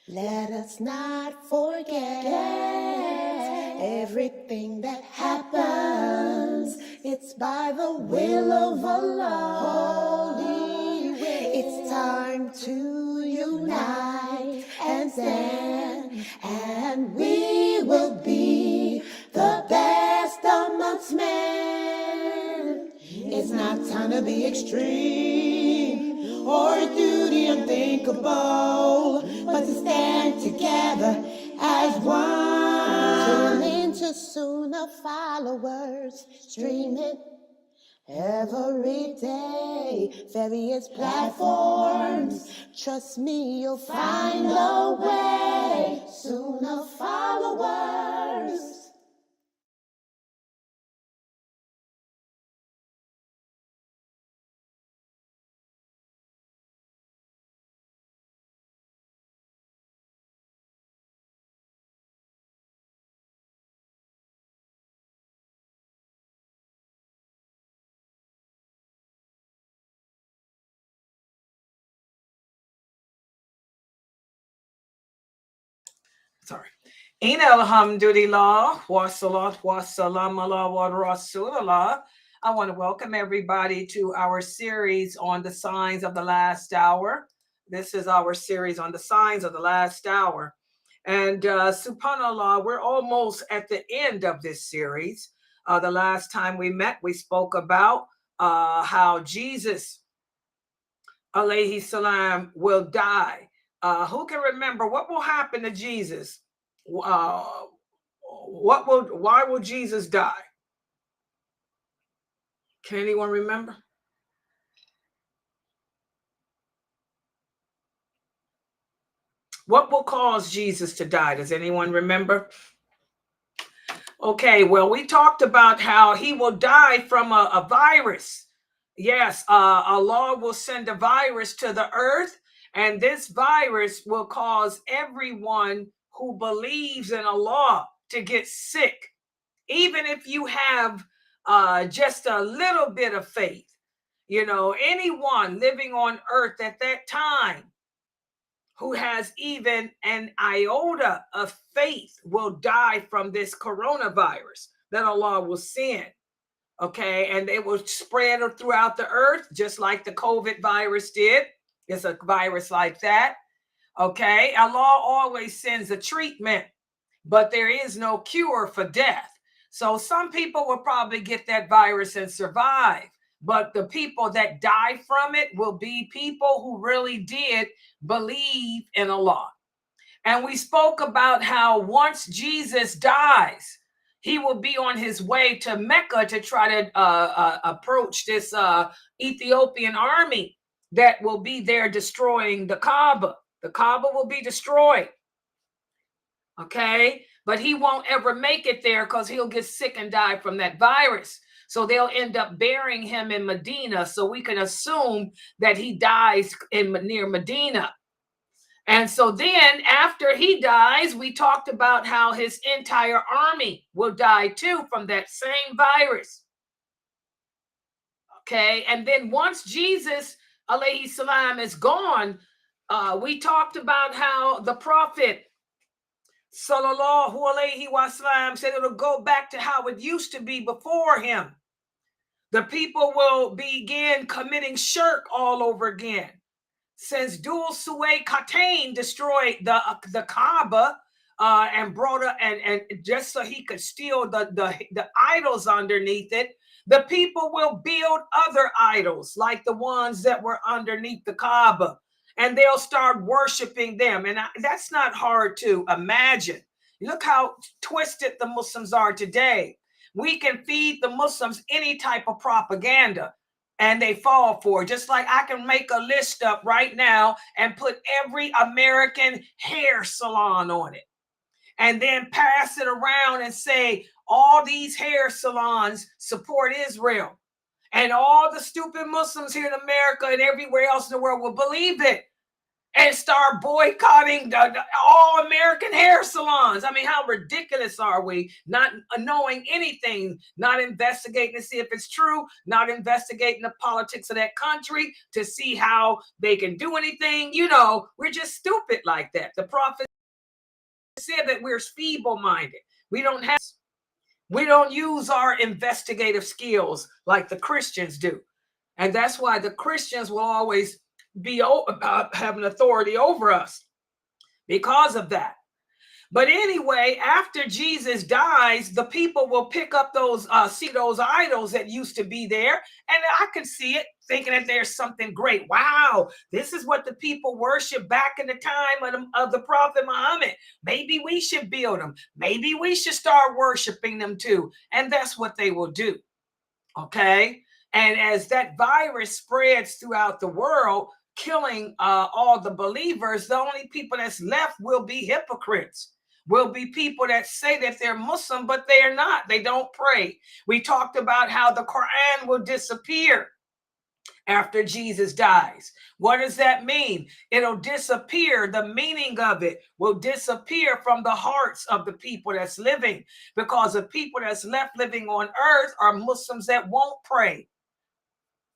Let us not forget everything that happens. It's by the will of Allah. Holy will. It's time to unite and stand, and we will be the best amongst men. It's not time to be extreme or do the unthinkable, but to stand together as one. Tune into Sunnah followers, streaming every day, various platforms. Trust me, you'll find a way. Sunnah followers. Sorry. In alhamdulillah, wa salat wa salam ala wa rasulullah. I want to welcome everybody to our series on the signs of the last hour. This is our series on the signs of the last hour. And subhanAllah, we're almost at the end of this series. The last time we met, we spoke about how Jesus, alayhi salam, will die. Who can remember what will happen to Jesus? Why will Jesus die? Can anyone remember? What will cause Jesus to die? Does anyone remember? Okay, well, we talked about how he will die from a virus. Yes, Allah will send a virus to the earth, and this virus will cause everyone who believes in Allah to get sick. Even if you have just a little bit of faith, anyone living on earth at that time who has even an iota of faith will die from this coronavirus that Allah will send. Okay, and it will spread throughout the earth, just like the COVID virus did. It's a virus like that. Okay, Allah always sends a treatment, but there is no cure for death. So some people will probably get that virus and survive, but the people that die from it will be people who really did believe in Allah. And we spoke about how once Jesus dies, he will be on his way to Mecca to try to approach this Ethiopian army that will be there destroying the Kaaba. The Kaaba will be destroyed. Okay, but he won't ever make it there because he'll get sick and die from that virus. So they'll end up burying him in Medina. So we can assume that he dies near Medina. And so then after he dies, we talked about how his entire army will die too from that same virus. Okay, and then once Jesus, alayhi salam, is gone, we talked about how the prophet sallallahu alayhi wasallam said it'll go back to how it used to be before him. The people will begin committing shirk all over again. Since Dul Suway Khatain destroyed the Kaaba and brought up and just so he could steal the idols underneath it, the people will build other idols like the ones that were underneath the Kaaba. And they'll start worshiping them. And that's not hard to imagine. Look how twisted the Muslims are today. We can feed the Muslims any type of propaganda and they fall for it. Just like I can make a list up right now and put every American hair salon on it and then pass it around and say, all these hair salons support Israel. And all the stupid Muslims here in America and everywhere else in the world will believe it. and start boycotting the all American hair salons. I mean, how ridiculous are we? Not knowing anything, not investigating to see if it's true, not investigating the politics of that country to see how they can do anything. You know, we're just stupid like that. The prophet said that we're feeble-minded. We don't use our investigative skills like the Christians do. And that's why the Christians will always be having authority over us because of that. But anyway, after Jesus dies, the people will pick up those, see those idols that used to be there. And I can see it, thinking that there's something great. Wow, this is what the people worship back in the time of the Prophet Muhammad. Maybe we should build them. Maybe we should start worshiping them too. And that's what they will do. Okay? And as that virus spreads throughout the world, killing all the believers, the only people that's left will be hypocrites, will be people that say that they're Muslim, but they are not. They don't pray. We talked about how the Quran will disappear after Jesus dies. What does that mean? It'll disappear. The meaning of it will disappear from the hearts of the people that's living, because the people that's left living on earth are Muslims that won't pray,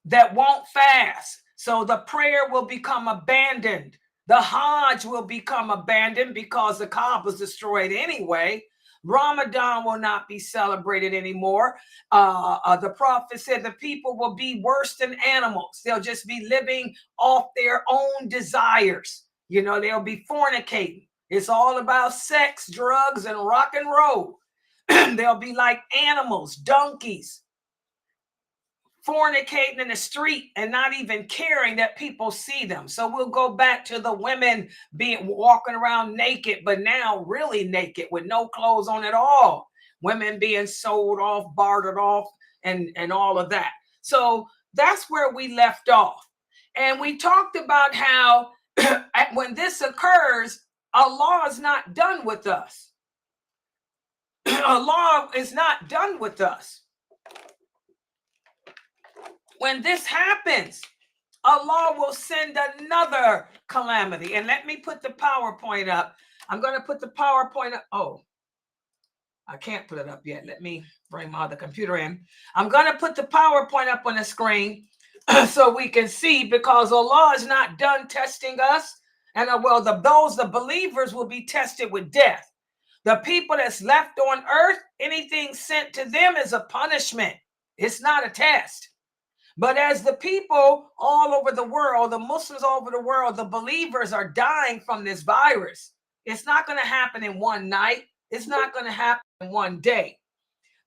that won't fast. So the prayer will become abandoned. The Hajj will become abandoned because the Kaaba was destroyed anyway. Ramadan will not be celebrated anymore. The prophet said the people will be worse than animals. They'll just be living off their own desires. You know, they'll be fornicating. It's all about sex, drugs, and rock and roll. They'll be like animals, donkeys, fornicating in the street and not even caring that people see them. So we'll go back to the women walking around naked, but now really naked with no clothes on at all. Women being sold off, bartered off, and all of that. So that's where we left off. And we talked about how when this occurs, Allah is not done with us. Allah is not done with us. When this happens, Allah will send another calamity. And let me put the PowerPoint up. I'm going to put the PowerPoint up. Oh, I can't put it up yet. Let me bring my other computer in. I'm going to put the PowerPoint up on the screen so we can see, because Allah is not done testing us. And the believers will be tested with death. The people that's left on earth, anything sent to them is a punishment. It's not a test. But as the people all over the world, the Muslims all over the world, the believers are dying from this virus. It's not going to happen in one night. It's not going to happen in one day.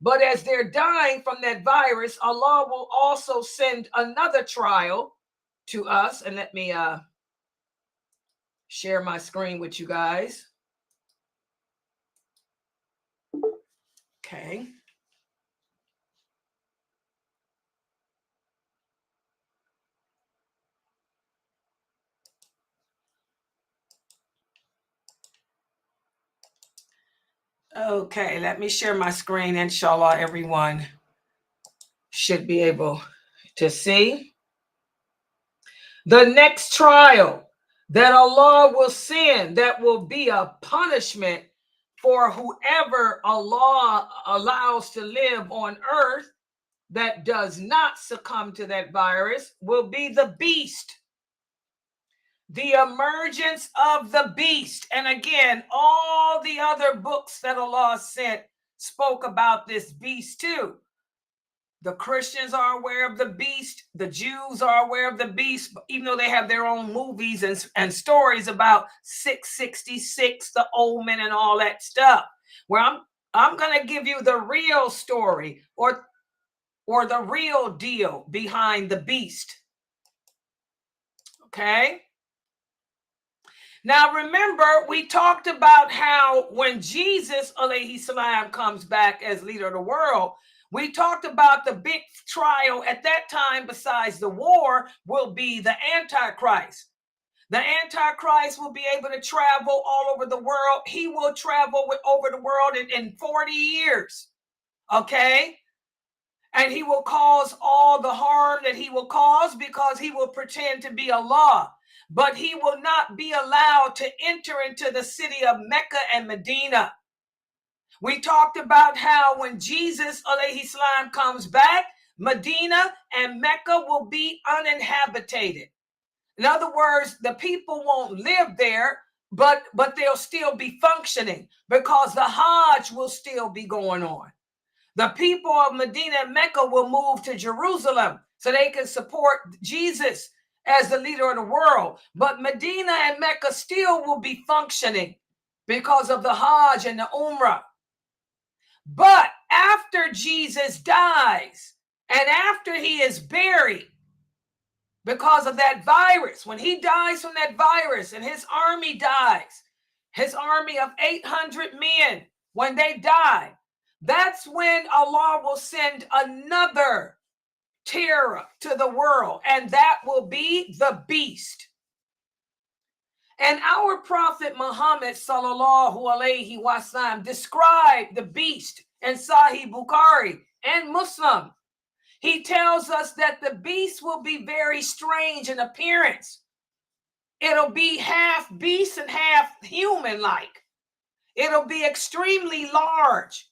But as they're dying from that virus, Allah will also send another trial to us. And let me share my screen with you guys. Okay. Okay, let me share my screen. Inshallah, everyone should be able to see. The next trial that Allah will send, that will be a punishment for whoever Allah allows to live on earth that does not succumb to that virus, will be the beast. The emergence of the beast. And again, all the other books that Allah sent spoke about this beast too. The Christians are aware of the beast. The Jews are aware of the beast, even though they have their own movies and stories about 666, the omen, and all that stuff. Where I'm going to give you the real story or the real deal behind the beast. Okay? Now, remember, we talked about how when Jesus, alayhi salam, comes back as leader of the world, we talked about the big trial at that time, besides the war, will be the Antichrist. The Antichrist will be able to travel all over the world. He will travel over the world in 40 years, okay? And he will cause all the harm that he will cause because he will pretend to be Allah. but he will not be allowed to enter into the city of Mecca and Medina. We talked about how when Jesus alayhi salam comes back, Medina and Mecca will be uninhabited. In other words, the people won't live there, but they'll still be functioning because the Hajj will still be going on. The people of Medina and Mecca will move to Jerusalem so they can support Jesus as the leader of the world. But Medina and Mecca still will be functioning because of the Hajj and the Umrah. But after Jesus dies and after he is buried, because of that virus, when he dies from that virus and his army dies, his army of 800 men, when they die, that's when Allah will send another terror to the world, and that will be the beast. And our Prophet Muhammad sallallahu alaihi wasallam described the beast in Sahih Bukhari and Muslim. He tells us that the beast will be very strange in appearance. It'll be half beast and half human-like. It'll be extremely large.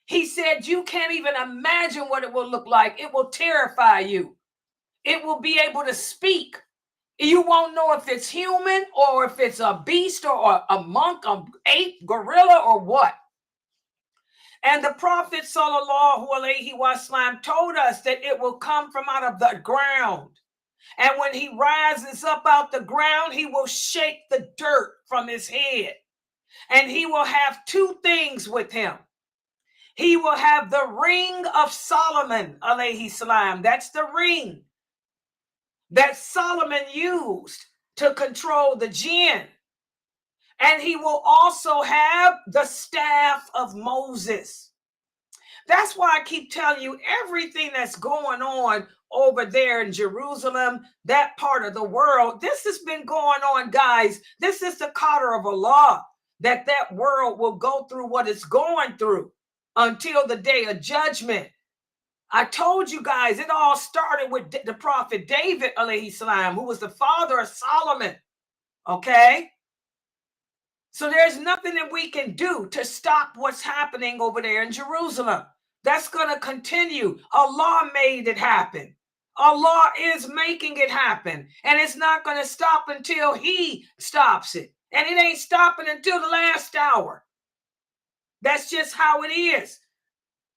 He said you can't even imagine what it will look like. It will terrify you. It will be able to speak. You won't know if it's human or if it's a beast or a monk, an ape, gorilla, or what. And the Prophet sallallahu alaihi wasallam told us that it will come from out of the ground. And when he rises up out the ground, he will shake the dirt from his head. And he will have two things with him. He will have the ring of Solomon alayhi salam. That's the ring that Solomon used to control the jinn. And he will also have the staff of Moses. That's why I keep telling you everything that's going on over there in Jerusalem, that part of the world. This has been going on, guys. This is the qadr of Allah, that world will go through what it's going through until the day of judgment. I told you guys, it all started with the prophet David, alayhi salam, who was the father of Solomon. Okay? So there's nothing that we can do to stop what's happening over there in Jerusalem. That's going to continue. Allah made it happen. Allah is making it happen. And it's not going to stop until he stops it. And it ain't stopping until the last hour. That's just how it is.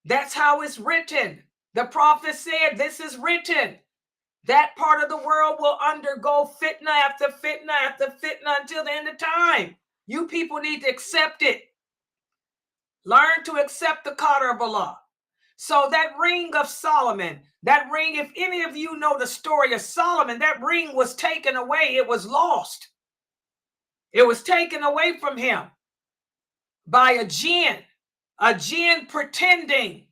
That's how it's written. The prophet said, this is written. That part of the world will undergo fitna after fitna after fitna until the end of time. You people need to accept it. Learn to accept the qadr of Allah. So that ring of Solomon, that ring, if any of you know the story of Solomon, that ring was taken away. It was lost. It was taken away from him by a jinn pretending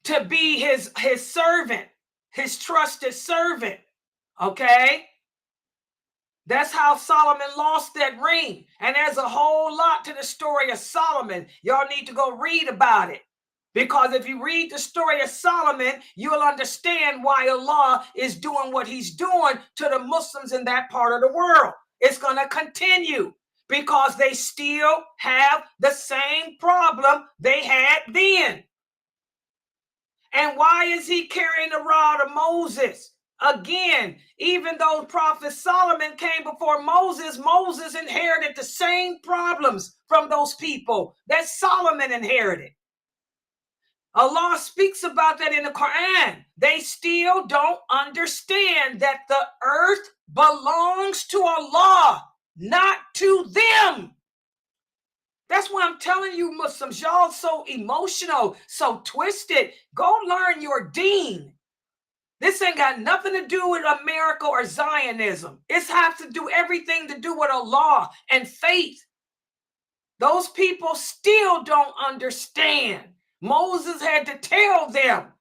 to be his servant, his trusted servant. Okay? That's how Solomon lost that ring. And there's a whole lot to the story of Solomon. Y'all need to go read about it. Because if you read the story of Solomon, you'll understand why Allah is doing what he's doing to the Muslims in that part of the world. It's going to continue because they still have the same problem they had then. And why is he carrying the rod of Moses? Again, even though Prophet Solomon came before Moses, Moses inherited the same problems from those people that Solomon inherited. Allah speaks about that in the Quran. They still don't understand that the earth belongs to Allah, not to them. That's why I'm telling you, Muslims, y'all so emotional, so twisted. Go learn your deen. This ain't got nothing to do with America or Zionism. It has to do everything to do with Allah and faith. Those people still don't understand. Moses had to tell them.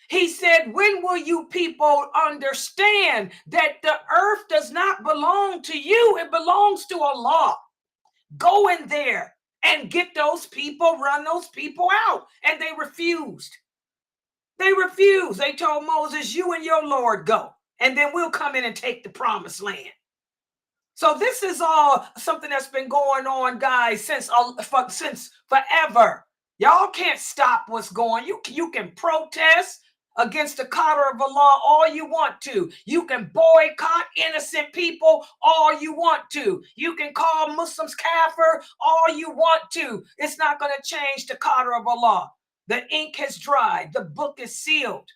He said, when will you people understand that the earth does not belong to you? It belongs to Allah. Go in there and get those people, run those people out. And they refused. They refused. They told Moses, you and your Lord go. And then we'll come in and take the promised land. So this is all something that's been going on, guys, since forever. Y'all can't stop what's going. You can protest against the qadr of Allah all you want to. You can boycott innocent people all you want to. You can call Muslims kafir all you want to. It's not going to change the qadr of Allah. The ink has dried. The book is sealed.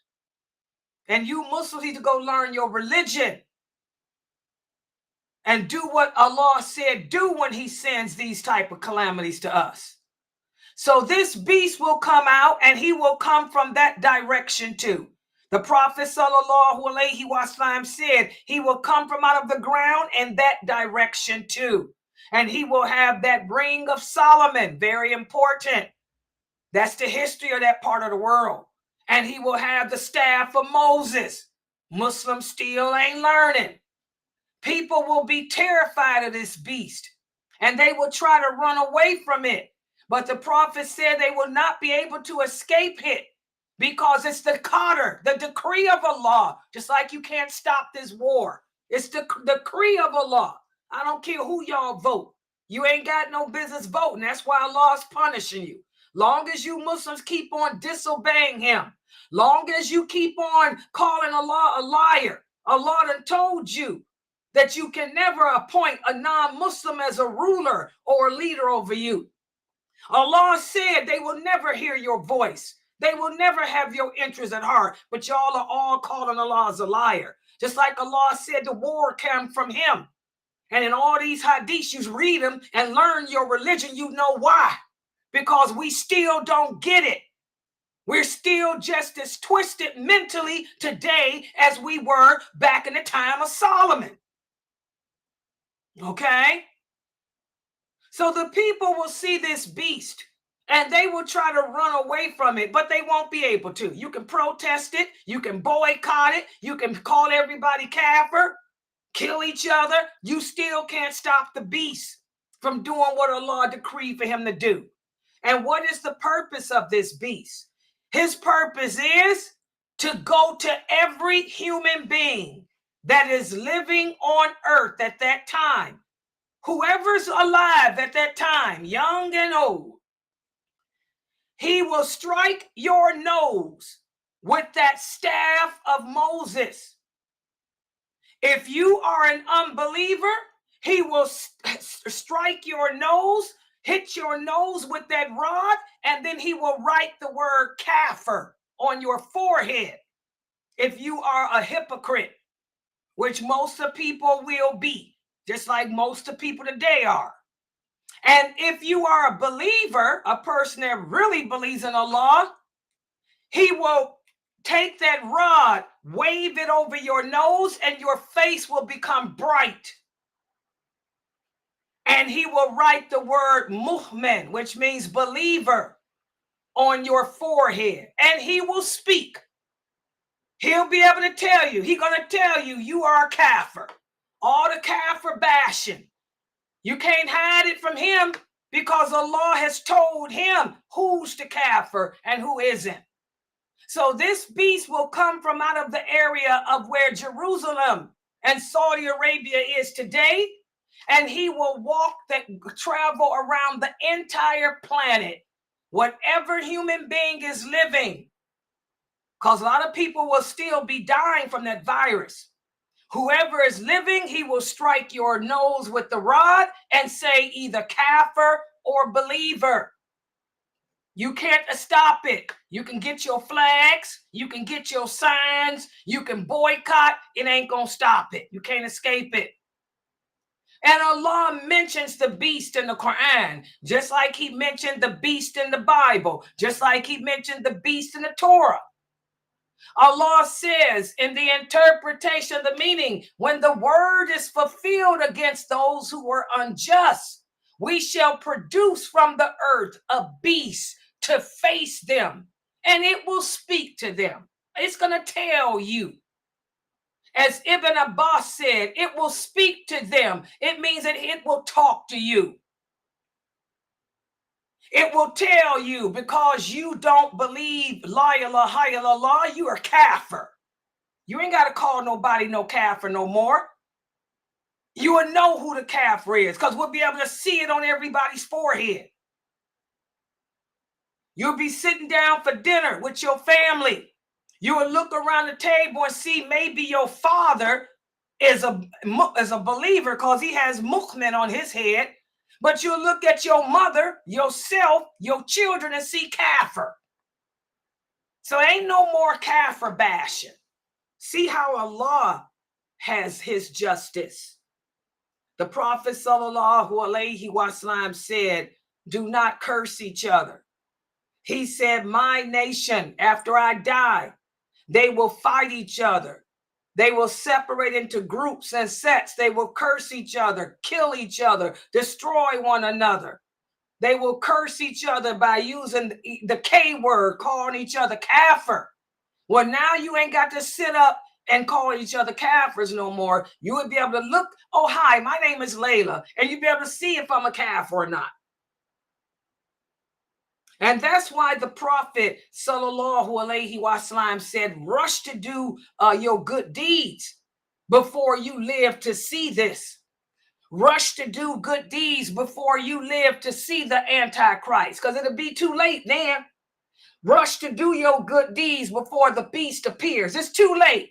And you Muslims need to go learn your religion and do what Allah said do when he sends these type of calamities to us. So this beast will come out, and he will come from that direction too. The Prophet sallallahu alaihi wasallam said he will come from out of the ground in that direction too. And he will have that ring of Solomon, very important. That's the history of that part of the world. And he will have the staff of Moses. Muslims still ain't learning. People will be terrified of this beast, and they will try to run away from it. But the prophet said they will not be able to escape it, because it's the qadr, the decree of Allah. Just like you can't stop this war. It's the decree of Allah. I don't care who y'all vote. You ain't got no business voting. That's why Allah is punishing you. Long as you Muslims keep on disobeying him, long as you keep on calling Allah a liar, Allah done told you that you can never appoint a non-Muslim as a ruler or a leader over you. Allah said they will never hear your voice. They will never have your interests at heart, but y'all are all calling Allah as a liar. Just like Allah said the war came from him. And in all these hadiths, you read them and learn your religion, you know why. Because we still don't get it. We're still just as twisted mentally today as we were back in the time of Solomon. Okay? So the people will see this beast and they will try to run away from it, but they won't be able to. You can protest it. You can boycott it. You can call everybody kafir, kill each other. You still can't stop the beast from doing what Allah decreed for him to do. And what is the purpose of this beast? His purpose is to go to every human being that is living on earth at that time. Whoever's alive at that time, young and old, he will strike your nose with that staff of Moses. If you are an unbeliever, he will strike your nose, hit your nose with that rod, and then he will write the word kafir on your forehead. If you are a hypocrite, which most of people will be, just like most of people today are. And if you are a believer, a person that really believes in Allah, he will take that rod, wave it over your nose, and your face will become bright. And he will write the word mu'min, which means believer, on your forehead. And he will speak. He'll be able to tell you. He's going to tell you, you are a kafir. All the kafir bashing. You can't hide it from him because Allah has told him who's the kafir and who isn't. So this beast will come from out of the area of where Jerusalem and Saudi Arabia is today. And he will travel around the entire planet, whatever human being is living. Because a lot of people will still be dying from that virus. Whoever is living, he will strike your nose with the rod and say either kafir or believer. You can't stop it. You can get your flags. You can get your signs. You can boycott. It ain't going to stop it. You can't escape it. And Allah mentions the beast in the Quran, just like he mentioned the beast in the Bible, just like he mentioned the beast in the Torah. Allah says in the interpretation of the meaning, when the word is fulfilled against those who were unjust, we shall produce from the earth a beast to face them, and it will speak to them. It's going to tell you. As Ibn Abbas said, it will speak to them. It means that it will talk to you. It will tell you, because you don't believe la ilaha illallah, you are kafir. You ain't got to call nobody no kafir no more. You will know who the kafir is because we'll be able to see it on everybody's forehead. You'll be sitting down for dinner with your family. You will look around the table and see maybe your father is a believer because he has mu'min on his head. But you'll look at your mother, yourself, your children and see kafir. So ain't no more kafir bashing. See how Allah has his justice. The Prophet sallallahu alaihi wasallam said, do not curse each other. He said, my nation, after I die, they will fight each other. They will separate into groups and sets. They will curse each other, kill each other, destroy one another. They will curse each other by using the K word, calling each other kafir. Well, now you ain't got to sit up and call each other kafirs no more. You would be able to look, oh, hi, my name is Layla, and you'd be able to see if I'm a kafir or not. And that's why the Prophet sallallahu alaihi wasallam said, rush to do your good deeds before you live to see this. Rush to do good deeds before you live to see the Antichrist, because it'll be too late then. Rush to do your good deeds before the beast appears. It's too late.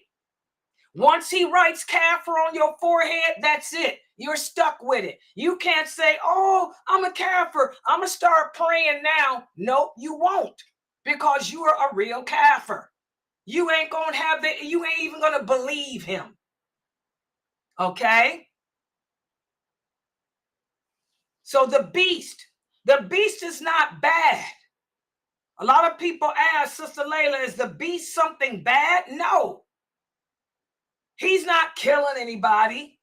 Once he writes kafir on your forehead, that's it. You're stuck with it. You can't say, oh, I'm a kafir. I'm going to start praying now. No, you won't, because you are a real kafir. You ain't going to have it. You ain't even going to believe him. Okay? So the beast is not bad. A lot of people ask, Sister Layla, is the beast something bad? No. He's not killing anybody.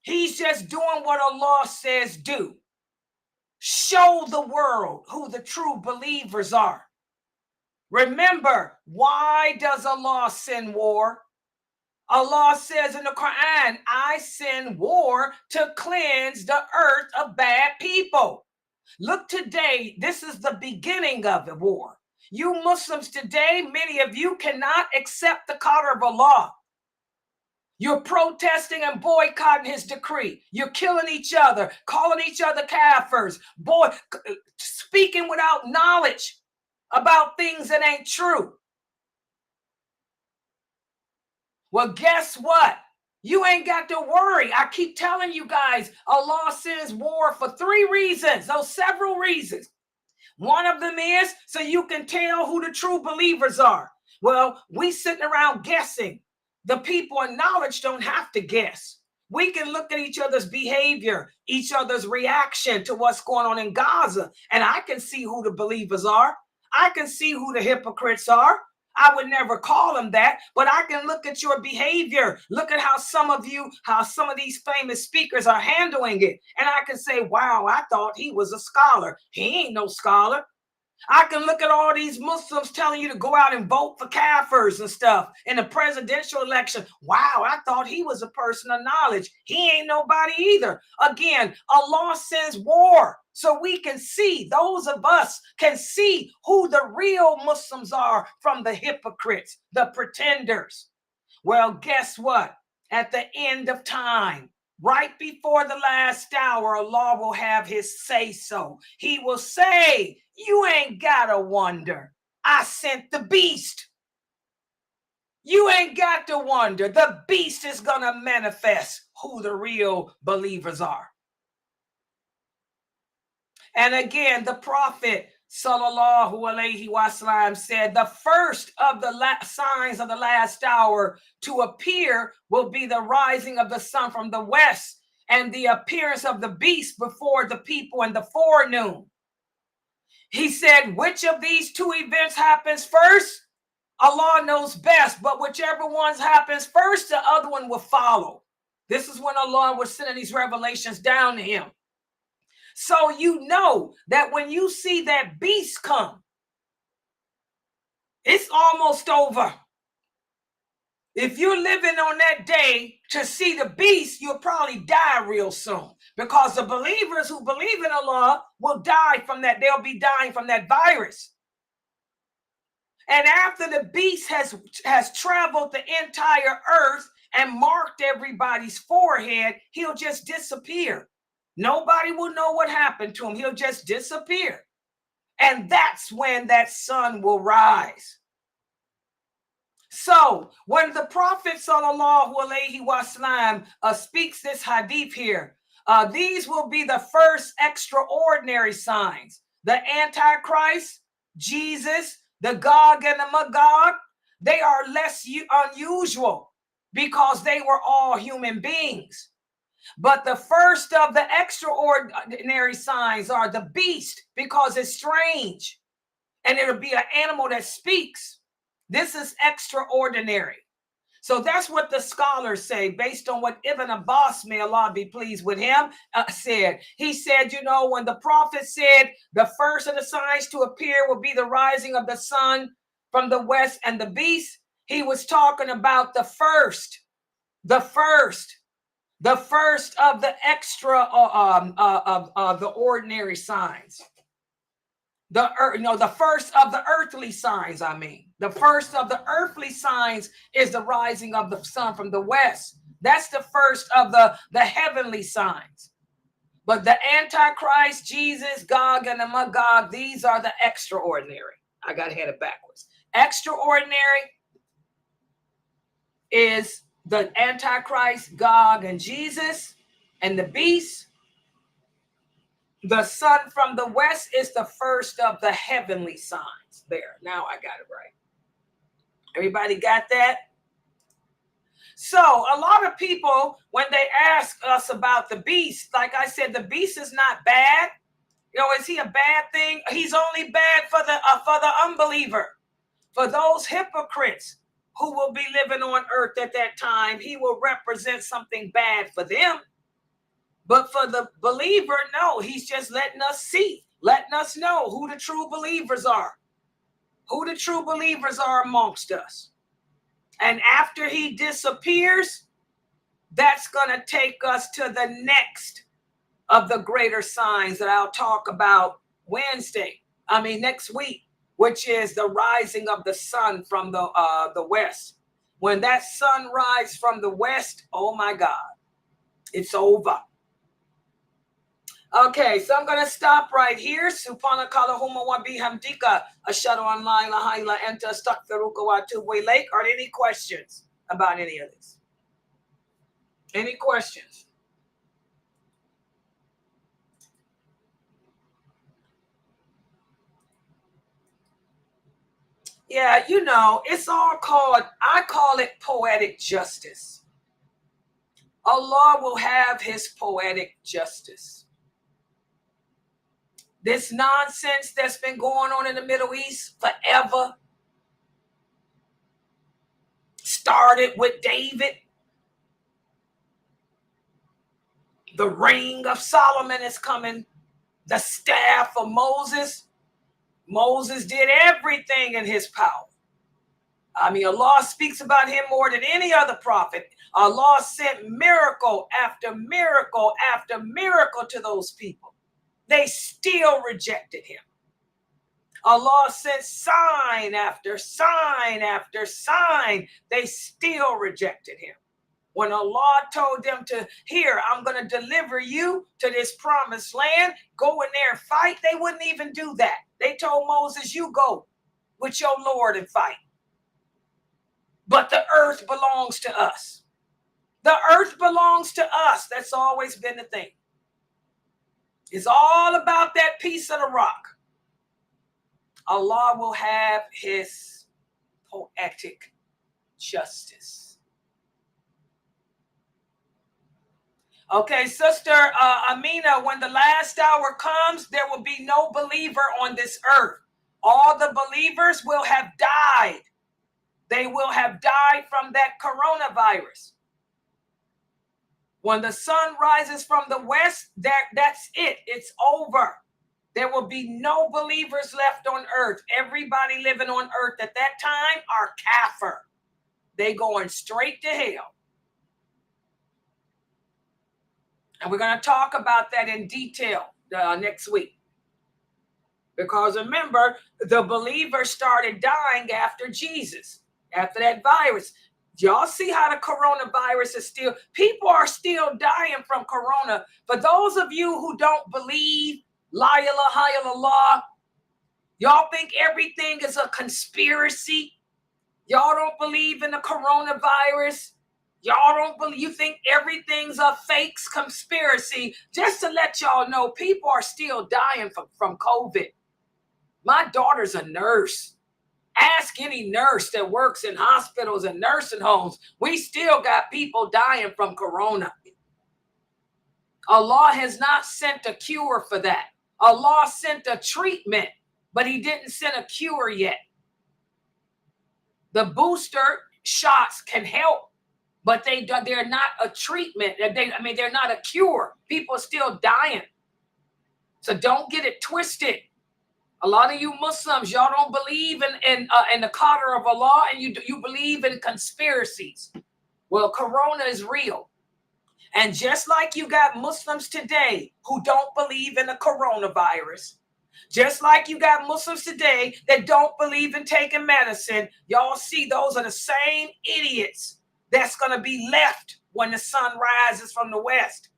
He's just doing what Allah says do. Show the world who the true believers are. Remember, why does Allah send war? Allah says in the Quran, I send war to cleanse the earth of bad people. Look today, this is the beginning of the war. You Muslims today, many of you cannot accept the qadr of Allah. You're protesting and boycotting his decree. You're killing each other, calling each other kafirs, speaking without knowledge about things that ain't true. Well, guess what? You ain't got to worry. I keep telling you guys, Allah sends war for 3 reasons, those several reasons. One of them is so you can tell who the true believers are. Well, we sitting around guessing. The people in knowledge don't have to guess. We can look at each other's behavior, each other's reaction to what's going on in Gaza, and I can see who the believers are. I can see who the hypocrites are. I would never call them that, but I can look at your behavior. Look at how some of these famous speakers are handling it. And I can say, wow, I thought he was a scholar. He ain't no scholar. I can look at all these Muslims telling you to go out and vote for kafirs and stuff in the presidential election. Wow, I thought he was a person of knowledge. He ain't nobody either. Again, Allah sends war so we can see, those of us can see who the real Muslims are from the hypocrites, the pretenders. Well, guess what? At the end of time, right before the last hour, Allah will have his say so. He will say, you ain't gotta wonder. I sent the beast. You ain't got to wonder. The beast is gonna manifest who the real believers are. And again, the Prophet sallallahu alaihi wasallam said, the first of the signs of the last hour to appear will be the rising of the sun from the west and the appearance of the beast before the people in the forenoon. He said, which of these 2 events happens first? Allah knows best, but whichever one happens first, the other one will follow. This is when Allah was sending these revelations down to him. So you know that when you see that beast come, it's almost over. If you're living on that day to see the beast, you'll probably die real soon, because the believers who believe in Allah will die from that. They'll be dying from that virus. And after the beast has traveled the entire earth and marked everybody's forehead, he'll just disappear. Nobody will know what happened to him. He'll just disappear. And that's when that sun will rise. So when the Prophet sallallahu alaihi wasallam speaks this hadith here, these will be the first extraordinary signs. The Antichrist, Jesus, the Gog and the Magog, they are less unusual because they were all human beings. But the first of the extraordinary signs are the beast, because it's strange. And it'll be an animal that speaks. This is extraordinary. So that's what the scholars say, based on what Ibn Abbas, may Allah be pleased with him, said. He said, you know, when the prophet said the first of the signs to appear will be the rising of the sun from the west and the beast, he was talking about the first of the the ordinary signs. The first of the earthly signs, I mean. The first of the earthly signs is the rising of the sun from the west. That's the first of the heavenly signs. But the Antichrist, Jesus, Gog, and the Magog, these are the extraordinary. I got to head it backwards. Extraordinary is the Antichrist, Gog, and Jesus, and the beast. The sun from the west is the first of the heavenly signs. There, now I got it right. Everybody got that? So a lot of people, when they ask us about the beast, like I said, the beast is not bad. You know, is he a bad thing? He's only bad for the unbeliever, for those hypocrites who will be living on earth at that time. He will represent something bad for them. But for the believer, no, he's just letting us see, letting us know who the true believers are, who the true believers are amongst us. And after he disappears, that's going to take us to the next of the greater signs that I'll talk about next week, which is the rising of the sun from the west. When that sun rises from the west, oh my God, it's over. Okay, so I'm going to stop right here. Subhanakallahumma wa bihamdika ashhadu an la ilaha illa anta astaghfiruka wa atubu ilayk. Are there any questions about any of this? Any questions? Yeah, you know, it's all I call it poetic justice. Allah will have his poetic justice. This nonsense that's been going on in the Middle East forever started with David. The ring of Solomon is coming. The staff of Moses. Moses did everything in his power. I mean, Allah speaks about him more than any other prophet. Allah sent miracle after miracle after miracle to those people. They still rejected him. Allah sent sign after sign after sign. They still rejected him. When Allah told them to, here, I'm going to deliver you to this promised land, go in there and fight, they wouldn't even do that. They told Moses, you go with your Lord and fight. But the earth belongs to us. The earth belongs to us. That's always been the thing. It's all about that piece of the rock. Allah will have his poetic justice. Okay, Sister Amina, when the last hour comes, there will be no believer on this earth. All the believers will have died. They will have died from that coronavirus. When the sun rises from the west, that's it. It's over. There will be no believers left on earth. Everybody living on earth at that time are kafir. They going straight to hell. And we're going to talk about that in detail next week. Because remember, the believers started dying after Jesus, after that virus. Y'all see how the coronavirus is still, people are still dying from corona. For those of you who don't believe, la ilaha illallah, y'all think everything is a conspiracy. Y'all don't believe in the coronavirus. Y'all don't believe, you think everything's a fake conspiracy. Just to let y'all know, people are still dying from COVID. My daughter's a nurse. Ask any nurse that works in hospitals and nursing homes. We still got people dying from corona. Allah has not sent a cure for that. Allah sent a treatment, but he didn't send a cure yet. The booster shots can help, but they're not a treatment. They're not a cure. People are still dying. So don't get it twisted. A lot of you Muslims, y'all don't believe in the qadr of Allah, and you believe in conspiracies. Well, corona is real. And just like you got Muslims today who don't believe in the coronavirus, just like you got Muslims today that don't believe in taking medicine, y'all see those are the same idiots that's going to be left when the sun rises from the west.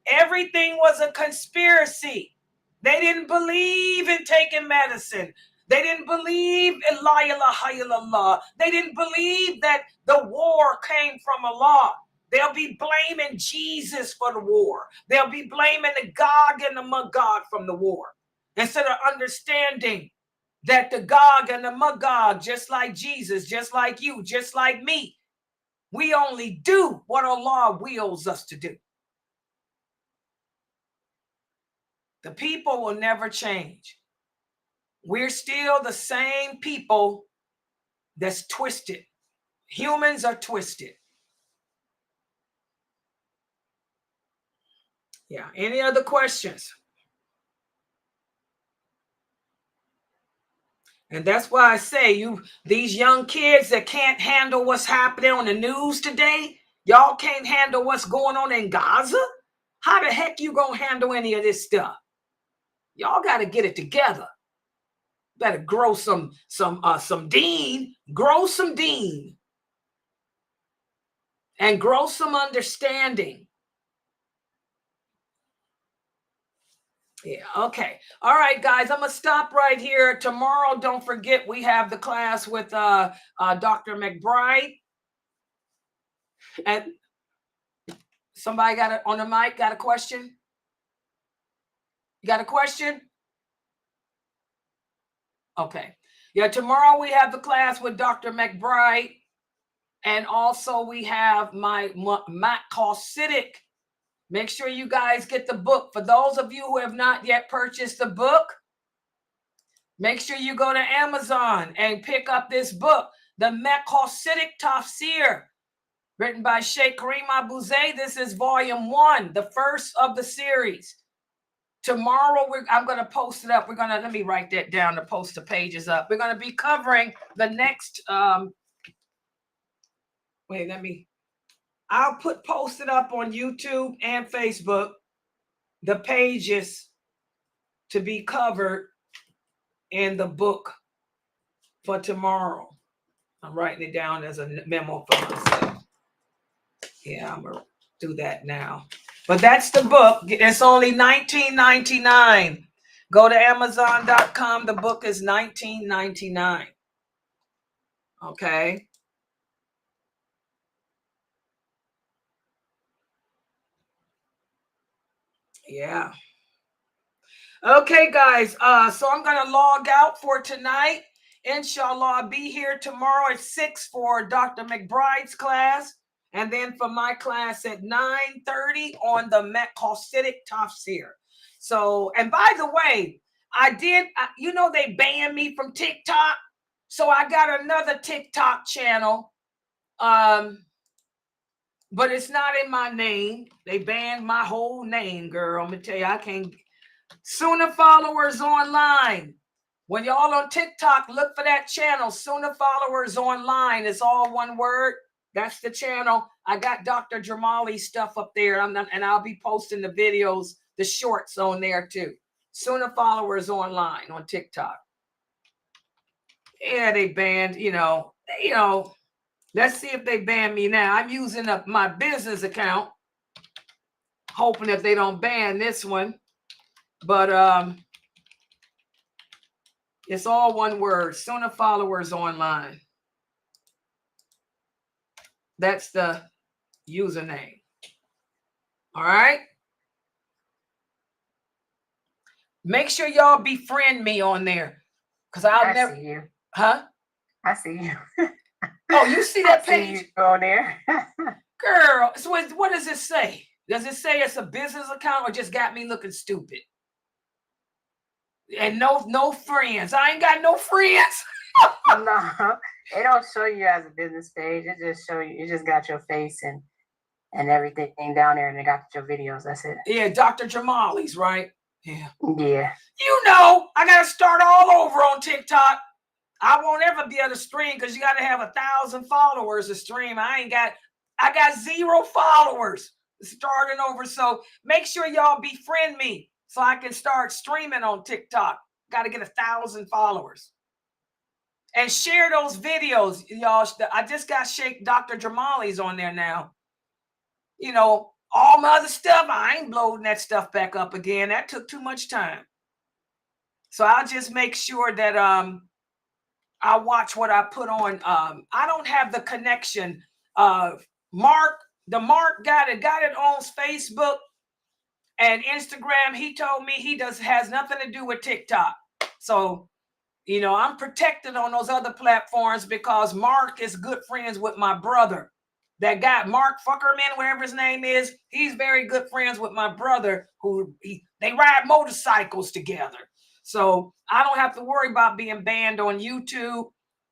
Everything was a conspiracy. They didn't believe in taking medicine. They didn't believe in la ilaha illallah. They didn't believe that the war came from Allah. They'll be blaming Jesus for the war. They'll be blaming the Gog and the Magog from the war, instead of understanding that the Gog and the Magog, just like Jesus, just like you, just like me, we only do what Allah wills us to do. The people will never change. We're still the same people that's twisted. Humans are twisted. Yeah. Any other questions? And that's why I say these young kids that can't handle what's happening on the news today, y'all can't handle what's going on in Gaza. How the heck you gonna handle any of this stuff? Y'all got to get it together. Better grow some deen, grow some deen, and grow some understanding. Yeah, okay. All right, guys, I'm going to stop right here. Tomorrow, don't forget, we have the class with Dr. McBride. And somebody got it on the mic, got a question? You got a question? Okay. Yeah, tomorrow we have the class with Dr. McBride. And also we have my Matt Causidic. Make sure you guys get the book. For those of you who have not yet purchased the book, make sure you go to Amazon and pick up this book, the Causidic Tafsir, written by Sheikh Kareem Abu Zayd. This is volume 1, the first of the series. Tomorrow, I'm going to post it up. Let me write that down to post the pages up. We're going to be covering the next, I'll post it up on YouTube and Facebook, the pages to be covered in the book for tomorrow. I'm writing it down as a memo for myself. Yeah, I'm going to do that now. But that's the book. It's only $19.99. Go to Amazon.com. The book is $19.99. Okay. Yeah. Okay, guys. So I'm going to log out for tonight. Inshallah, I'll be here tomorrow at 6 for Dr. McBride's class. And then for my class at 9:30 on the Causidic Tafsir. So, and by the way, they banned me from TikTok. So I got another TikTok channel. But it's not in my name. They banned my whole name, girl. I'm going to tell you, I can't. Sunnahfollowers Online. When y'all on TikTok, look for that channel, Sunnahfollowers Online. It's all one word. That's the channel. I got Dr. Jamali's stuff up there, and I'll be posting the videos, the shorts on there too. Sunnahfollowers Online on TikTok. Yeah, they banned, Let's see if they ban me now. I'm using up my business account, hoping that they don't ban this one. But it's all one word, Sunnahfollowers online. That's the username. All right. Make sure y'all befriend me on there, because I never see you. Huh? I see you. Oh, you see that page? See you on there. Girl, so what does it say? Does it say it's a business account or just got me looking stupid? And no friends. I ain't got no friends. No, it don't show you as a business page. It just show you. It just got your face and everything down there, and it got your videos. That's it. Yeah, Dr. Jamali's, right? Yeah. Yeah. You know, I gotta start all over on TikTok. I won't ever be able to stream because you gotta have 1,000 followers to stream. I got 0 followers starting over. So make sure y'all befriend me so I can start streaming on TikTok. Got to get 1,000 followers. And share those videos, y'all. I just got Dr. Jamali's on there now. You know, all my other stuff, I ain't loading that stuff back up again. That took too much time. So I'll just make sure that I watch what I put on. I don't have the connection. Mark got it on Facebook and Instagram. He told me he has nothing to do with TikTok. So, you know, I'm protected on those other platforms because Mark is good friends with my brother. That guy, Mark Fuckerman, whatever his name is, he's very good friends with my brother they ride motorcycles together. So I don't have to worry about being banned on YouTube,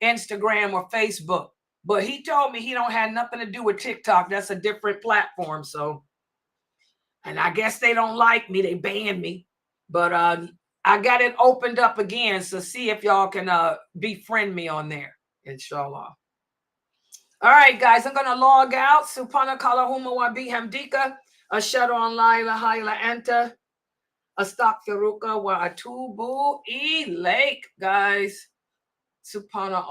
Instagram, or Facebook. But he told me he don't have nothing to do with TikTok. That's a different platform. So, and I guess they don't like me. They banned me. But I got it opened up again. So see if y'all can befriend me on there, inshallah. All right, guys, I'm going to log out. Subhanaka Allahumma wa bihamdika. Ashhadu an la ilaha illa anta. Astaghfiruka wa atubu ilaik, guys. Subhanallah.